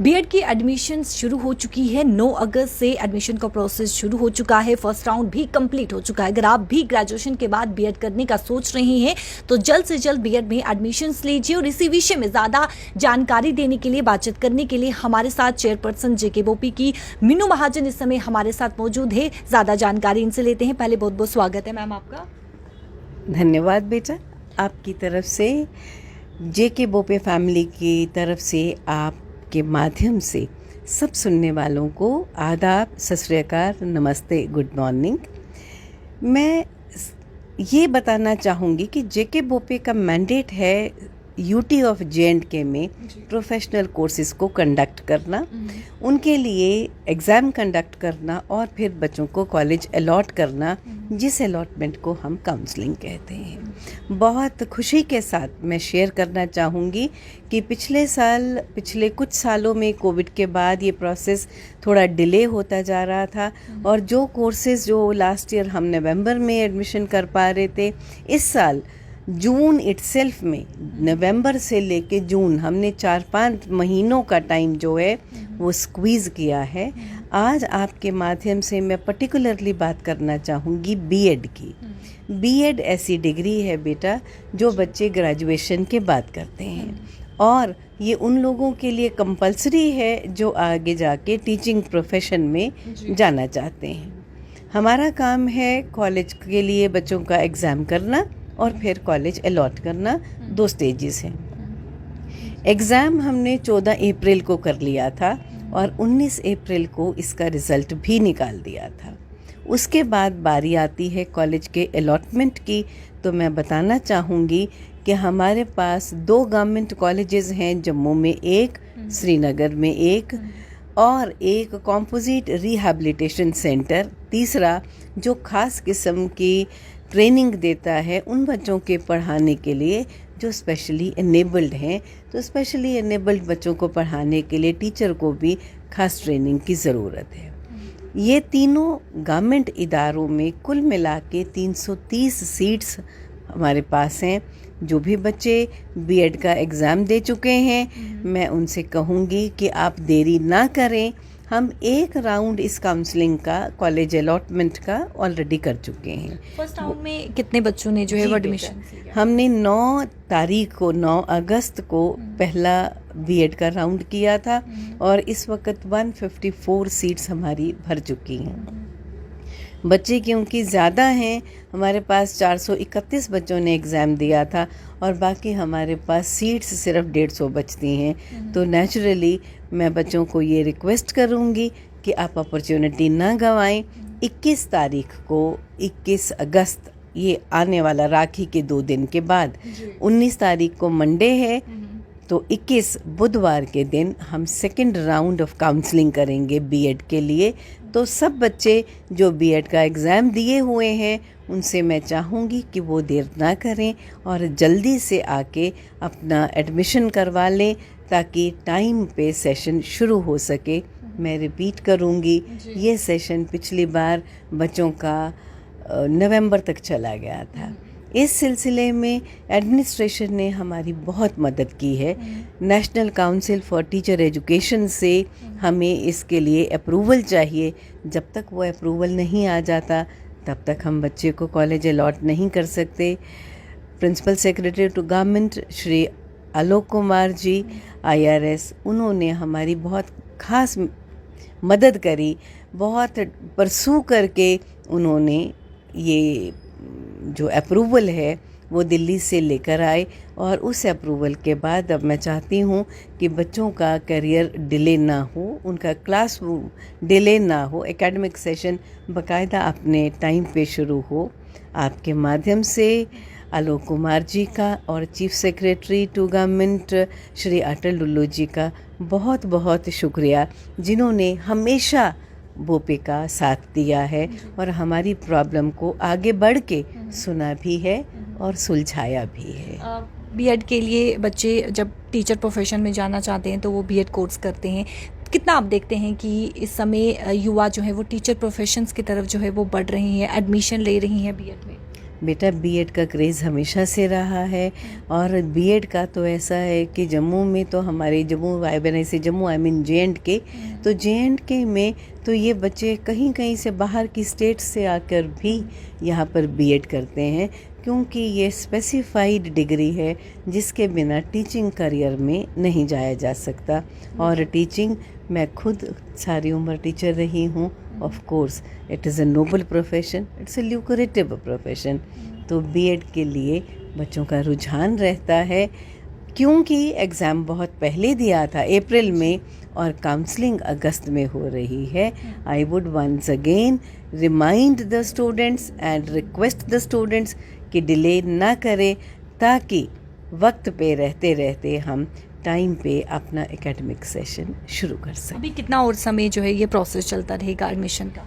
BEd की admission शुरू हो चुकी है। 9 अगस्त से एडमिशन का प्रोसेस शुरू हो चुका है। फर्स्ट राउंड भी कंप्लीट हो चुका है। अगर आप भी ग्रेजुएशन के बाद बीएड करने का सोच रहे हैं तो जल्द से जल्द बीएड में एडमिशंस लीजिए। और इसी विषय में ज़्यादा जानकारी देने के लिए, बातचीत करने के लिए हमारे साथ चेयरपर्सन जेकेबोपी की मीनू महाजन इस समय हमारे साथ मौजूद है। ज़्यादा जानकारी इनसे लेते हैं। पहले बहुत बहुत स्वागत है मैम आपका। धन्यवाद बेटा, आपकी तरफ से, जेकेबोपी फैमिली की तरफ से, आपके माध्यम से सब सुनने वालों को आदाब, सत श्री अकाल, नमस्ते, गुड मॉर्निंग। मैं ये बताना चाहूँगी कि जेकेबोपी का मैंडेट है यूटी ऑफ जे&के में प्रोफेशनल कोर्सेज़ को कंडक्ट करना, उनके लिए एग्ज़ाम कंडक्ट करना और फिर बच्चों को कॉलेज अलॉट करना, जिस अलॉटमेंट को हम काउंसलिंग कहते हैं। बहुत खुशी के साथ मैं शेयर करना चाहूँगी कि पिछले कुछ सालों में कोविड के बाद ये प्रोसेस थोड़ा डिले होता जा रहा था और जो कोर्सेज़ जो लास्ट ईयर हम नवंबर में एडमिशन कर पा रहे थे, इस साल जून इटसेल्फ में, नवंबर से लेके जून, हमने 4-5 महीनों का टाइम जो है वो स्क्वीज़ किया है। आज आपके माध्यम से मैं पर्टिकुलरली बात करना चाहूँगी बीएड की। बीएड ऐसी डिग्री है बेटा जो बच्चे ग्रेजुएशन के बाद करते हैं और ये उन लोगों के लिए कंपलसरी है जो आगे जाके टीचिंग प्रोफेशन में जाना चाहते हैं। हमारा काम है कॉलेज के लिए बच्चों का एग्ज़ाम करना और फिर कॉलेज अलॉट करना। 2 स्टेजेस हैं। एग्ज़ाम हमने 14 अप्रैल को कर लिया था और 19 अप्रैल को इसका रिज़ल्ट भी निकाल दिया था। उसके बाद बारी आती है कॉलेज के अलॉटमेंट की। तो मैं बताना चाहूँगी कि हमारे पास 2 गवर्नमेंट कॉलेजेस हैं, जम्मू में 1, श्रीनगर में 1 और एक कॉम्पोजिट रिहैबिलिटेशन सेंटर, तीसरा जो ख़ास किस्म की ट्रेनिंग देता है उन बच्चों के पढ़ाने के लिए जो स्पेशली इनेबल्ड हैं। तो स्पेशली इनेबल्ड बच्चों को पढ़ाने के लिए टीचर को भी खास ट्रेनिंग की ज़रूरत है। ये तीनों गवर्नमेंट इदारों में कुल मिला के 330 सीट्स हमारे पास हैं। जो भी बच्चे बीएड का एग्ज़ाम दे चुके हैं, मैं उनसे कहूँगी कि आप देरी ना करें। हम 1 राउंड इस काउंसलिंग का, कॉलेज अलॉटमेंट का ऑलरेडी कर चुके हैं। फर्स्ट राउंड में कितने बच्चों ने जो है वो एडमिशन? हमने 9 तारीख को, 9 अगस्त को पहला बीएड का राउंड किया था और इस वक्त 154 सीट्स हमारी भर चुकी हैं। बच्चे क्योंकि ज़्यादा हैं, हमारे पास 431 बच्चों ने एग्ज़ाम दिया था और बाकी हमारे पास सीट्स सिर्फ 150 बचती हैं। तो नेचुरली मैं बच्चों को ये रिक्वेस्ट करूँगी कि आप अपॉर्चुनिटी ना गंवाएं। 21 तारीख को, 21 अगस्त, ये आने वाला राखी के 2 दिन के बाद, 19 तारीख को मंडे है, तो 21 बुधवार के दिन हम 2nd राउंड ऑफ काउंसलिंग करेंगे बीएड के लिए। तो सब बच्चे जो बीएड का एग्ज़ाम दिए हुए हैं उनसे मैं चाहूँगी कि वो देर ना करें और जल्दी से आके अपना एडमिशन करवा लें ताकि टाइम पे सेशन शुरू हो सके। मैं रिपीट करूँगी, ये सेशन पिछली बार बच्चों का नवंबर तक चला गया था। इस सिलसिले में एडमिनिस्ट्रेशन ने हमारी बहुत मदद की है। National council for teacher education से हमें इसके लिए अप्रूवल चाहिए। जब तक वो अप्रूवल नहीं आ जाता तब तक हम बच्चे को कॉलेज अलॉट नहीं कर सकते। Principal secretary to government Shri Alok Kumar ji IRS, उन्होंने हमारी बहुत ख़ास मदद करी। बहुत परसू करके उन्होंने ये जो अप्रूवल है वो दिल्ली से लेकर आए और उस अप्रूवल के बाद अब मैं चाहती हूँ कि बच्चों का करियर डिले ना हो, उनका क्लास डिले ना हो, एकेडमिक सेशन बाकायदा अपने टाइम पे शुरू हो। आपके माध्यम से आलोक कुमार जी का और chief secretary to government Shri Atal Dullu ji का बहुत बहुत शुक्रिया, जिन्होंने हमेशा बोपे का साथ दिया है और हमारी प्रॉब्लम को आगे बढ़ के सुना भी है और सुलझाया भी है। बीएड के लिए बच्चे जब टीचर प्रोफेशन में जाना चाहते हैं तो वो बीएड कोर्स करते हैं। कितना आप देखते हैं कि इस समय युवा जो है वो टीचर प्रोफेशंस की तरफ जो है वो बढ़ रही हैं, एडमिशन ले रही हैं बीएड में? बेटा बीएड का क्रेज़ हमेशा से रहा है और बीएड का तो ऐसा है कि जम्मू में तो हमारे जम्मू आई मीन जे.एंड.के, तो जे.एंड.के में तो ये बच्चे कहीं कहीं से बाहर की स्टेट से आकर भी यहाँ पर बीएड करते हैं, क्योंकि ये स्पेसिफाइड डिग्री है जिसके बिना टीचिंग करियर में नहीं जाया जा सकता। और टीचिंग, मैं खुद सारी उम्र टीचर रही हूँ। Of course it is a noble profession, it's a lucrative profession. तो बीएड के लिए बच्चों का रुझान रहता है, क्योंकि एग्ज़ाम बहुत पहले दिया था अप्रैल में और काउंसलिंग अगस्त में हो रही है। I would once again remind the students and request the students कि डिले ना करें, ताकि वक्त पे रहते रहते हम टाइम पे अपना एकेडमिक सेशन शुरू कर सकें। अभी कितना और समय जो है ये प्रोसेस चलता रहेगा एडमिशन का?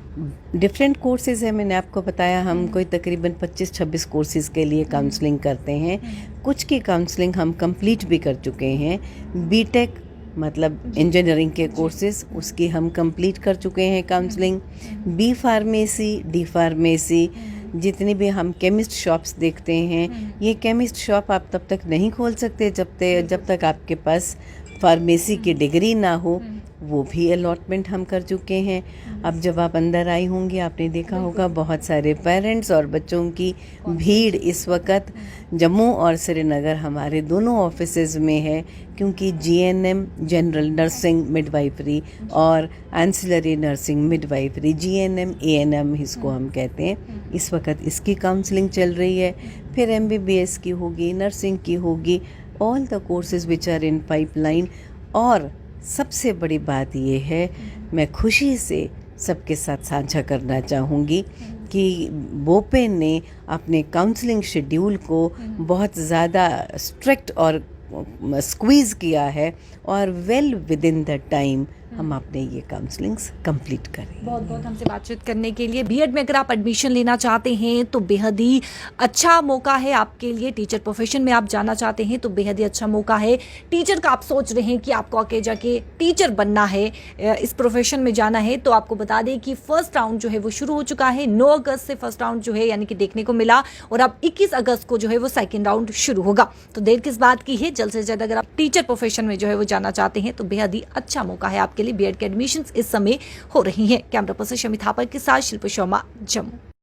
डिफरेंट कोर्सेज है, मैंने आपको बताया हम कोई तकरीबन 25-26 कोर्सेज के लिए काउंसलिंग करते हैं। कुछ की काउंसलिंग हम कंप्लीट भी कर चुके हैं। बीटेक मतलब इंजीनियरिंग के कोर्सेज, उसकी हम कंप्लीट कर चुके हैं counselling. B pharmacy, D pharmacy, जितनी भी हम केमिस्ट शॉप्स देखते हैं, ये केमिस्ट शॉप आप तब तक नहीं खोल सकते जब तक आपके पास फार्मेसी की डिग्री ना हो, वो भी अलॉटमेंट हम कर चुके हैं। अब जब आप अंदर आई होंगी आपने देखा होगा बहुत सारे पेरेंट्स और बच्चों की भीड़ इस वक्त जम्मू और श्रीनगर हमारे दोनों ऑफिसेज में है, क्योंकि जीएनएम जनरल नर्सिंग मिडवाइफरी और ancillary nursing midwifery, GNM ANM इसको हम कहते हैं, इस वक्त इसकी काउंसलिंग चल रही है। फिर एमबीबीएस की होगी, नर्सिंग की होगी, all the courses which are in pipeline. और सबसे बड़ी बात ये है, मैं खुशी से सबके साथ साझा करना चाहूँगी कि बोपे ने अपने काउंसलिंग शेड्यूल को बहुत ज़्यादा स्ट्रिक्ट और स्क्वीज़ किया है और well with in the time हम अपने ये काउंसलिंग्स कंप्लीट करें। बहुत बहुत हमसे बातचीत करने के लिए। बीएड में अगर आप एडमिशन लेना चाहते हैं तो बेहद ही अच्छा मौका है आपके लिए। टीचर प्रोफेशन में आप जाना चाहते हैं तो बेहद ही अच्छा मौका है। टीचर का आप सोच रहे हैं कि आपको आगे जाके टीचर बनना है, इस प्रोफेशन में जाना है, तो आपको बता दें कि फर्स्ट राउंड जो है वो शुरू हो चुका है। 9 अगस्त से फर्स्ट राउंड जो है यानी कि देखने को मिला, और अब 21 अगस्त को जो है वो सेकेंड राउंड शुरू होगा। तो देर किस बात की है, जल्द से जल्द अगर आप टीचर प्रोफेशन में जो है वो जाना चाहते हैं तो बेहद ही अच्छा मौका है आपके लिए। बीएड के एडमिशंस इस समय हो रही हैं। कैमरा पर्सन शमी थापर के साथ शिल्पा शर्मा, जम्मू।